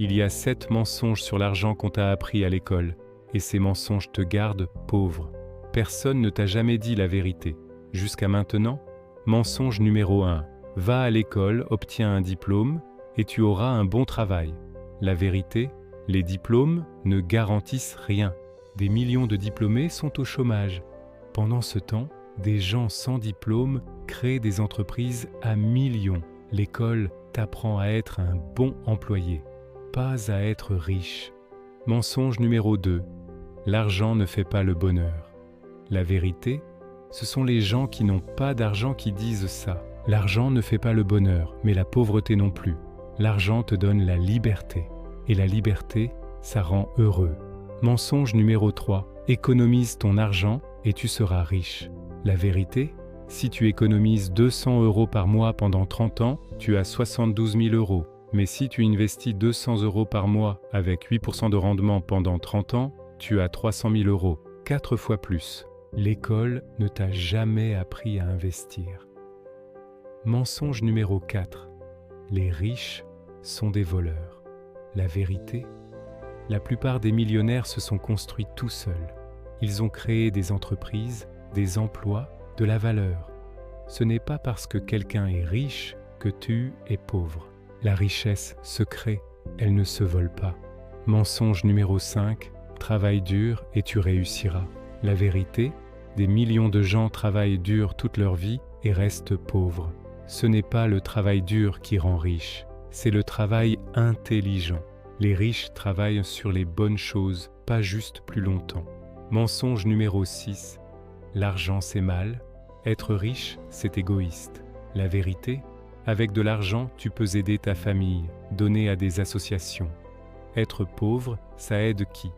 Il y a 7 mensonges sur l'argent qu'on t'a appris à l'école, et ces mensonges te gardent pauvre. Personne ne t'a jamais dit la vérité. Jusqu'à maintenant, mensonge numéro 1. Va à l'école, obtiens un diplôme, et tu auras un bon travail. La vérité, les diplômes ne garantissent rien. Des millions de diplômés sont au chômage. Pendant ce temps, des gens sans diplôme créent des entreprises à millions. L'école t'apprend à être un bon employé, pas à être riche. Mensonge numéro 2. L'argent ne fait pas le bonheur. La vérité, ce sont les gens qui n'ont pas d'argent qui disent ça. L'argent ne fait pas le bonheur, mais la pauvreté non plus. L'argent te donne la liberté. Et la liberté, ça rend heureux. Mensonge numéro 3. Économise ton argent et tu seras riche. La vérité, si tu économises 200 € par mois pendant 30 ans, tu as 72 000 €. Mais si tu investis 200 € par mois avec 8% de rendement pendant 30 ans, tu as 300 000 €, 4 fois plus. L'école ne t'a jamais appris à investir. Mensonge numéro 4. Les riches sont des voleurs. La vérité, la plupart des millionnaires se sont construits tout seuls. Ils ont créé des entreprises, des emplois, de la valeur. Ce n'est pas parce que quelqu'un est riche que tu es pauvre. La richesse se crée, elle ne se vole pas. Mensonge numéro 5. Travaille dur et tu réussiras. La vérité, des millions de gens travaillent dur toute leur vie et restent pauvres. Ce n'est pas le travail dur qui rend riche, c'est le travail intelligent. Les riches travaillent sur les bonnes choses, pas juste plus longtemps. Mensonge numéro 6. L'argent c'est mal, être riche c'est égoïste. La vérité, avec de l'argent tu peux aider ta famille, donner à des associations. Être pauvre, ça aide qui?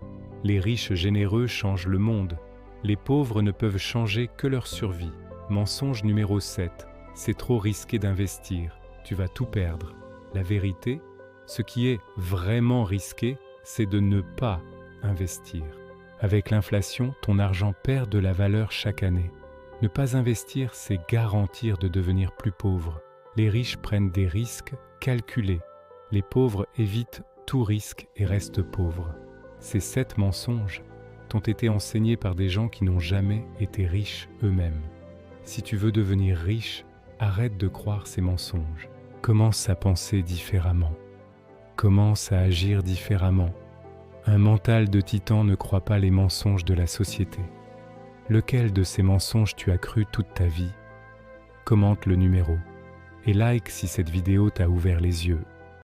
Les riches généreux changent le monde. Les pauvres ne peuvent changer que leur survie. Mensonge numéro 7. C'est trop risqué d'investir, tu vas tout perdre. La vérité, ce qui est vraiment risqué, c'est de ne pas investir. Avec l'inflation, ton argent perd de la valeur chaque année. Ne pas investir, c'est garantir de devenir plus pauvre. Les riches prennent des risques calculés. Les pauvres évitent tout risque et restent pauvres. Ces 7 mensonges t'ont été enseignés par des gens qui n'ont jamais été riches eux-mêmes. Si tu veux devenir riche, arrête de croire ces mensonges. Commence à penser différemment. Commence à agir différemment. Un mental de titan ne croit pas les mensonges de la société. Lequel de ces mensonges tu as cru toute ta vie? Commente le numéro et like si cette vidéo t'a ouvert les yeux.